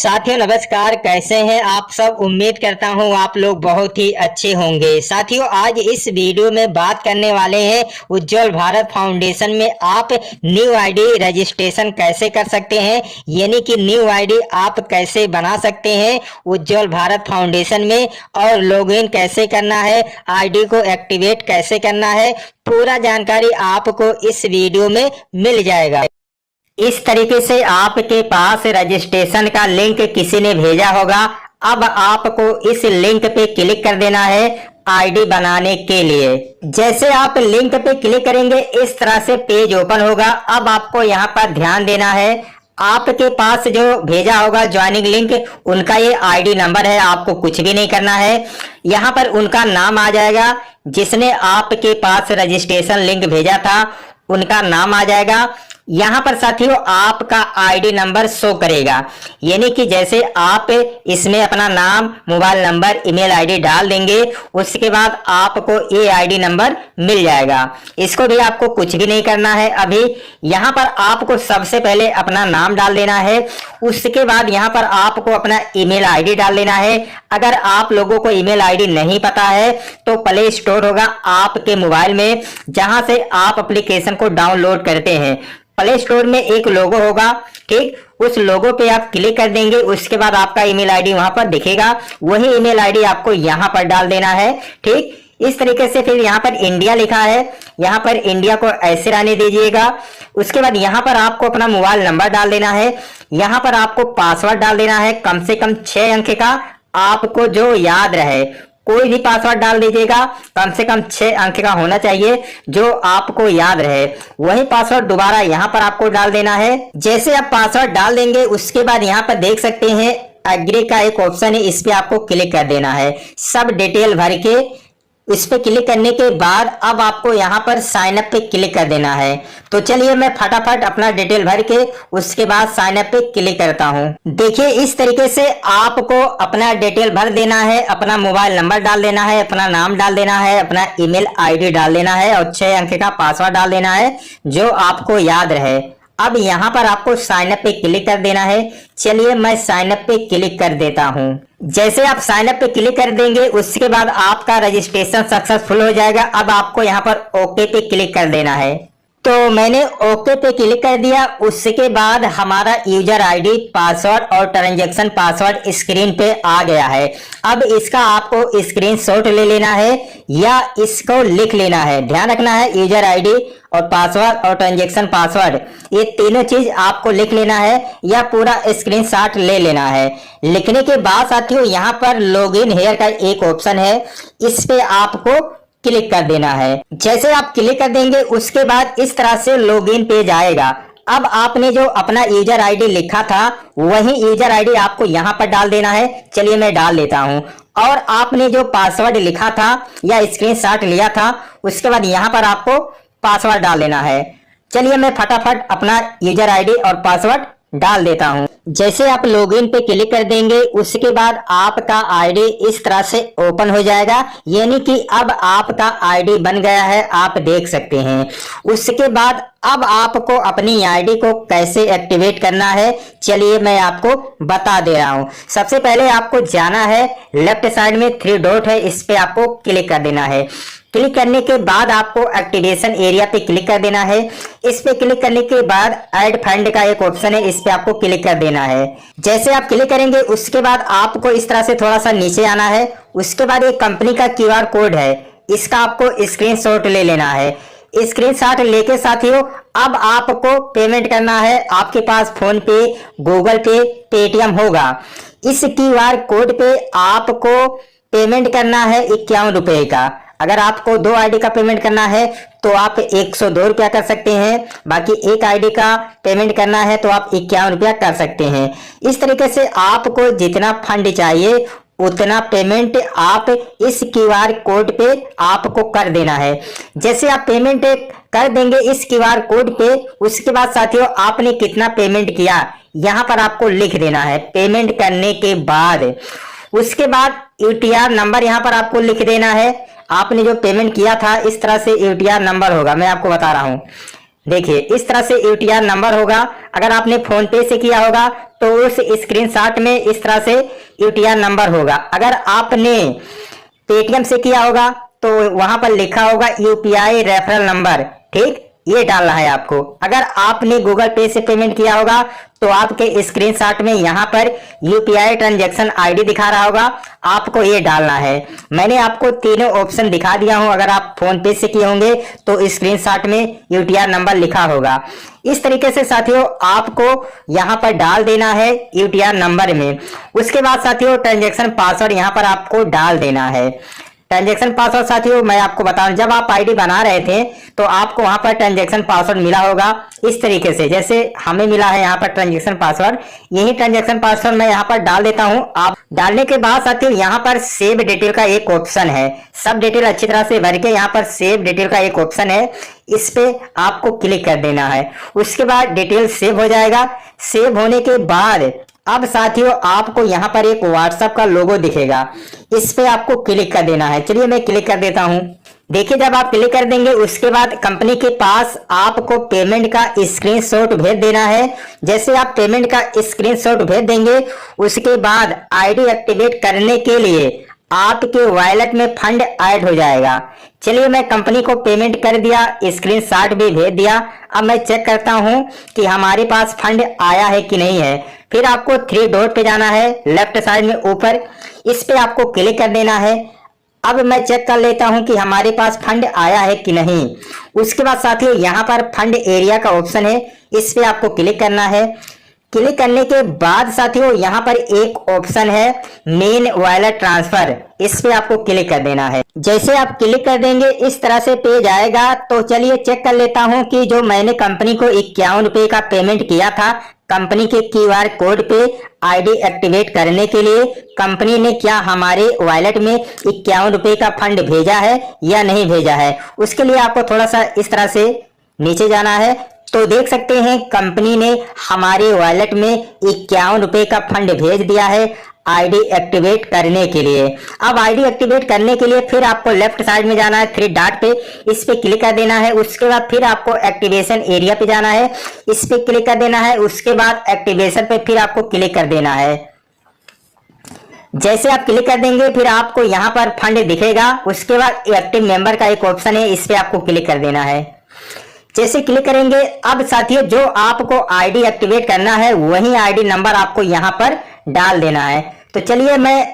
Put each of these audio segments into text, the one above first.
साथियों नमस्कार, कैसे हैं आप सब। उम्मीद करता हूं आप लोग बहुत ही अच्छे होंगे। साथियों आज इस वीडियो में बात करने वाले हैं उज्ज्वल भारत फाउंडेशन में आप न्यू आईडी रजिस्ट्रेशन कैसे कर सकते हैं, यानी कि न्यू आईडी आप कैसे बना सकते हैं उज्ज्वल भारत फाउंडेशन में, और लॉगिन कैसे करना है, आईडी को एक्टिवेट कैसे करना है, पूरा जानकारी आपको इस वीडियो में मिल जाएगा। इस तरीके से आपके पास रजिस्ट्रेशन का लिंक किसी ने भेजा होगा। अब आपको इस लिंक पे क्लिक कर देना है आईडी बनाने के लिए। जैसे आप लिंक पे क्लिक करेंगे इस तरह से पेज ओपन होगा। अब आपको यहाँ पर ध्यान देना है, आपके पास जो भेजा होगा ज्वाइनिंग लिंक, उनका ये आईडी नंबर है। आपको कुछ भी नहीं करना है, यहाँ पर उनका नाम आ जाएगा, जिसने आपके पास रजिस्ट्रेशन लिंक भेजा था उनका नाम आ जाएगा। यहाँ पर साथियों आपका आईडी नंबर शो करेगा, यानी कि जैसे आप इसमें अपना नाम, मोबाइल नंबर, ईमेल आईडी डाल देंगे, उसके बाद आपको ये आईडी नंबर मिल जाएगा। इसको भी आपको कुछ भी नहीं करना है। अभी यहाँ पर आपको सबसे पहले अपना नाम डाल देना है, उसके बाद यहाँ पर आपको अपना ईमेल आईडी डाल देना है। अगर आप लोगों को ईमेल आईडी नहीं पता है तो प्ले स्टोर होगा आपके मोबाइल में, जहां से आप एप्लीकेशन को डाउनलोड करते हैं। प्ले स्टोर में एक लोगो होगा, ठीक, उस लोगो पे आप क्लिक कर देंगे। उसके बाद आपका ईमेल आईडी वहां पर दिखेगा, वही ईमेल आईडी आपको यहां पर डाल देना है। ठीक, इस तरीके से फिर यहाँ पर इंडिया लिखा है, यहाँ पर इंडिया को ऐसे रहने दीजिएगा। उसके बाद यहाँ पर आपको अपना मोबाइल नंबर डाल देना है, यहाँ पर आपको पासवर्ड डाल देना है, कम से कम 6 अंक का, आपको जो याद रहे। कोई भी पासवर्ड डाल दीजिएगा, कम से कम 6 अंक का होना चाहिए, जो आपको याद रहे। वही पासवर्ड दोबारा यहाँ पर आपको डाल देना है। जैसे आप पासवर्ड डाल देंगे उसके बाद यहाँ पर देख सकते हैं एग्री का एक ऑप्शन है, इस पे आपको क्लिक कर देना है। सब डिटेल भर के इस पे क्लिक करने के बाद अब आपको यहाँ पर साइन अप पे क्लिक कर देना है। तो चलिए मैं फटाफट अपना डिटेल भर के उसके बाद साइन अप पे क्लिक करता हूँ। देखिए इस तरीके से आपको अपना डिटेल भर देना है, अपना मोबाइल नंबर डाल देना है, अपना नाम डाल देना है, अपना ईमेल आईडी डाल देना है और 6 अंक का पासवर्ड डाल देना है जो आपको याद रहे। अब यहाँ पर आपको साइन अप पे क्लिक कर देना है। चलिए मैं साइन अप पे क्लिक कर देता हूँ। जैसे आप साइन अप पे क्लिक कर देंगे उसके बाद आपका रजिस्ट्रेशन सक्सेसफुल हो जाएगा। अब आपको यहाँ पर ओके पे क्लिक कर देना है। तो मैंने ओके पे क्लिक कर दिया। उसके बाद हमारा यूजर आईडी, पासवर्ड और ट्रांजैक्शन पासवर्ड स्क्रीन पे आ गया है। अब इसका आपको स्क्रीनशॉट ले लेना है या इसको लिख लेना है। ध्यान रखना है यूजर आईडी और पासवर्ड और ट्रांजैक्शन पासवर्ड, ये तीनों चीज आपको लिख लेना है या पूरा स्क्रीनशॉट ले लेना है। लिखने के बाद साथियों यहाँ पर लॉगिन हियर का एक ऑप्शन है, इस पे आपको क्लिक कर देना है। जैसे आप क्लिक कर देंगे उसके बाद इस तरह से लॉगिन पेज आएगा। अब आपने जो अपना यूजर आईडी लिखा था वही यूजर आईडी आपको यहाँ पर डाल देना है। चलिए मैं डाल देता हूँ। और आपने जो पासवर्ड लिखा था या स्क्रीनशॉट लिया था उसके बाद यहाँ पर आपको पासवर्ड डाल देना है। चलिए मैं फटाफट अपना यूजर आईडी और पासवर्ड डाल देता हूं। जैसे आप लॉगिन पे क्लिक कर देंगे उसके बाद आपका आईडी इस तरह से ओपन हो जाएगा, यानी कि अब आपका आईडी बन गया है, आप देख सकते हैं। उसके बाद अब आपको अपनी आईडी को कैसे एक्टिवेट करना है चलिए मैं आपको बता दे रहा हूं। सबसे पहले आपको जाना है, लेफ्ट साइड में 3 डॉट है, इस पे आपको क्लिक कर देना है। क्लिक करने के बाद आपको एक्टिवेशन एरिया पे क्लिक कर देना है। इस पे क्लिक करने के बाद ऐड फंड का एक ऑप्शन है, इस पे आपको क्लिक कर देना है। जैसे आप क्लिक करेंगे उसके बाद आपको इस तरह से थोड़ा सा नीचे आना है। उसके बाद एक कंपनी का क्यूआर कोड है, इसका आपको स्क्रीनशॉट ले लेना है। स्क्रीनशॉट लेके साथियों अब आपको पेमेंट करना है। आपके पास फोन पे, गूगल पे, पेटीएम होगा। इस क्यूआर कोड पे आपको पेमेंट करना है 51 रुपए का। अगर आपको 2 आईडी का पेमेंट करना है तो आप 102 रुपया कर सकते हैं, बाकी एक आईडी का पेमेंट करना है तो आप 51 रुपया कर सकते हैं। इस तरीके से आपको जितना फंड चाहिए उतना पेमेंट आप इस क्यूआर कोड पे आपको कर देना है। जैसे आप पेमेंट कर देंगे इस क्यूआर कोड पे, उसके बाद साथियों आपने कितना पेमेंट किया यहाँ पर आपको लिख देना है। पेमेंट करने के बाद उसके बाद यूटीआर नंबर यहाँ पर आपको लिख देना है। आपने जो पेमेंट किया था इस तरह से यूटीआर नंबर होगा, मैं आपको बता रहा हूँ। देखिए इस तरह से यूटीआर नंबर होगा। अगर आपने फोन पे से किया होगा तो उस स्क्रीनशॉट में इस तरह से यूटीआर नंबर होगा। अगर आपने पेटीएम से किया होगा तो वहां पर लिखा होगा यूपीआई रेफरल नंबर, ठीक, ये डालना है आपको। अगर आपने गूगल पे से पेमेंट किया होगा तो आपके स्क्रीनशॉट में यहाँ पर यूपीआई ट्रांजैक्शन आईडी दिखा रहा होगा, आपको ये डालना है। मैंने आपको तीनों ऑप्शन दिखा दिया हूं। अगर आप फोन पे से किए होंगे तो स्क्रीनशॉट में यूटीआर नंबर लिखा होगा। इस तरीके से साथियों आपको यहाँ पर डाल देना है यूटीआर नंबर में। उसके बाद साथियों ट्रांजैक्शन पासवर्ड यहाँ पर आपको डाल देना है। ट्रांजैक्शन पासवर्ड साथियों मैं आपको बताऊं, जब आप आईडी बना रहे थे तो आपको वहां पर ट्रांजैक्शन पासवर्ड मिला होगा इस तरीके से, जैसे हमें मिला है यहाँ पर ट्रांजैक्शन पासवर्ड। यही ट्रांजैक्शन पासवर्ड मैं यहाँ पर डाल देता हूँ। आप डालने के बाद साथियों यहाँ पर सेव डिटेल का एक ऑप्शन है। सब डिटेल अच्छी तरह से भर के यहाँ पर सेव डिटेल का एक ऑप्शन है, इस पे आपको क्लिक कर देना है। उसके बाद डिटेल सेव हो जाएगा। सेव होने के बाद अब साथियों आपको यहाँ पर एक व्हाट्सएप का लोगो दिखेगा, इस पे आपको क्लिक कर देना है। चलिए मैं क्लिक कर देता हूँ। देखिए जब आप क्लिक कर देंगे उसके बाद कंपनी के पास आपको पेमेंट का स्क्रीनशॉट भेज देना है। जैसे आप पेमेंट का स्क्रीनशॉट भेज देंगे उसके बाद आईडी एक्टिवेट करने के लिए आपके वॉलेट में फंड ऐड हो जाएगा। चलिए मैं कंपनी को पेमेंट कर दिया, स्क्रीनशॉट भी भेज दिया। अब मैं चेक करता हूं कि हमारे पास फंड आया है कि नहीं है। फिर आपको 3 डॉट पे जाना है लेफ्ट साइड में ऊपर, इस पे आपको क्लिक कर देना है। अब मैं चेक कर लेता हूं कि हमारे पास फंड आया है कि नहीं। उसके बाद साथियों यहाँ पर फंड एरिया का ऑप्शन है, इस पे आपको क्लिक करना है। क्लिक करने के बाद साथियों यहाँ पर एक ऑप्शन है मेन वॉलेट ट्रांसफर, इस पे आपको क्लिक कर देना है। जैसे आप क्लिक कर देंगे इस तरह से पेज आएगा। तो चलिए चेक कर लेता हूँ कि जो मैंने कंपनी को 51 रुपए का पेमेंट किया था कंपनी के क्यूआर कोड पे आईडी एक्टिवेट करने के लिए, कंपनी ने क्या हमारे वॉलेट में 51 रुपए का फंड भेजा है या नहीं भेजा है। उसके लिए आपको थोड़ा सा इस तरह से नीचे जाना है। तो देख सकते हैं कंपनी ने हमारे वॉलेट में 51 रुपए का फंड भेज दिया है आईडी एक्टिवेट करने के लिए। अब आईडी एक्टिवेट करने के लिए फिर आपको लेफ्ट साइड में जाना है 3 डॉट पे, इस पे क्लिक कर देना है। उसके बाद फिर आपको एक्टिवेशन एरिया पे जाना है, इस पे क्लिक कर देना है। उसके बाद एक्टिवेशन पे फिर आपको क्लिक कर देना है। जैसे आप क्लिक कर देंगे फिर आपको यहाँ पर फंड दिखेगा। उसके बाद एक्टिव मेंबर का एक ऑप्शन है, इस पे आपको क्लिक कर देना है। जैसे क्लिक करेंगे अब साथियों जो आपको आईडी एक्टिवेट करना है वही आईडी नंबर आपको यहाँ पर डाल देना है। तो चलिए मैं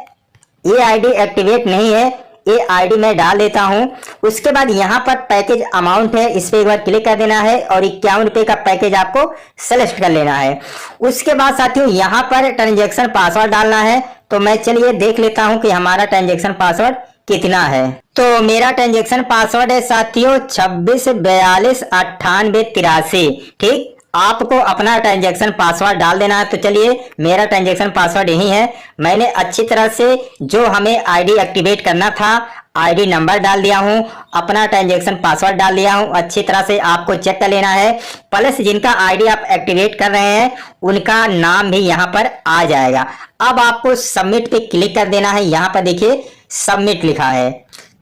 ये आईडी एक्टिवेट नहीं है, ये आईडी मैं डाल देता हूं। उसके बाद यहाँ पर पैकेज अमाउंट है, इस पे एक बार क्लिक कर देना है और 51 रुपए का पैकेज आपको सेलेक्ट कर लेना है। उसके बाद साथियों यहाँ पर ट्रांजैक्शन पासवर्ड डालना है। तो मैं चलिए देख लेता हूं कि हमारा ट्रांजैक्शन पासवर्ड कितना है। तो मेरा ट्रांजैक्शन पासवर्ड है साथियों 26429883। ठीक, आपको अपना ट्रांजैक्शन पासवर्ड डाल देना है। तो चलिए मेरा ट्रांजैक्शन पासवर्ड यही है। मैंने अच्छी तरह से जो हमें आईडी एक्टिवेट करना था आईडी नंबर डाल दिया हूं, अपना ट्रांजैक्शन पासवर्ड डाल दिया हूं। अच्छी तरह से आपको चेक कर लेना है। प्लस जिनका आईडी आप एक्टिवेट कर रहे हैं उनका नाम भी यहाँ पर आ जाएगा। अब आपको सबमिट पे क्लिक कर देना है। यहाँ पर देखिए सबमिट लिखा है,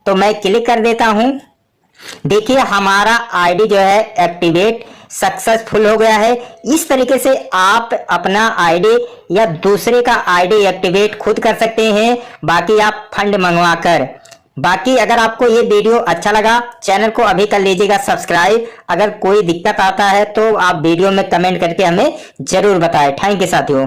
तो मैं क्लिक कर देता हूं। देखिए हमारा आईडी जो है एक्टिवेट सक्सेसफुल हो गया है। इस तरीके से आप अपना आईडी या दूसरे का आईडी एक्टिवेट खुद कर सकते हैं, बाकी आप फंड मंगवाकर। बाकी अगर आपको ये वीडियो अच्छा लगा चैनल को अभी कर लीजिएगा सब्सक्राइब। अगर कोई दिक्कत आता है तो आप वीडियो में कमेंट करके हमें जरूर बताएं। थैंक यू साथियों।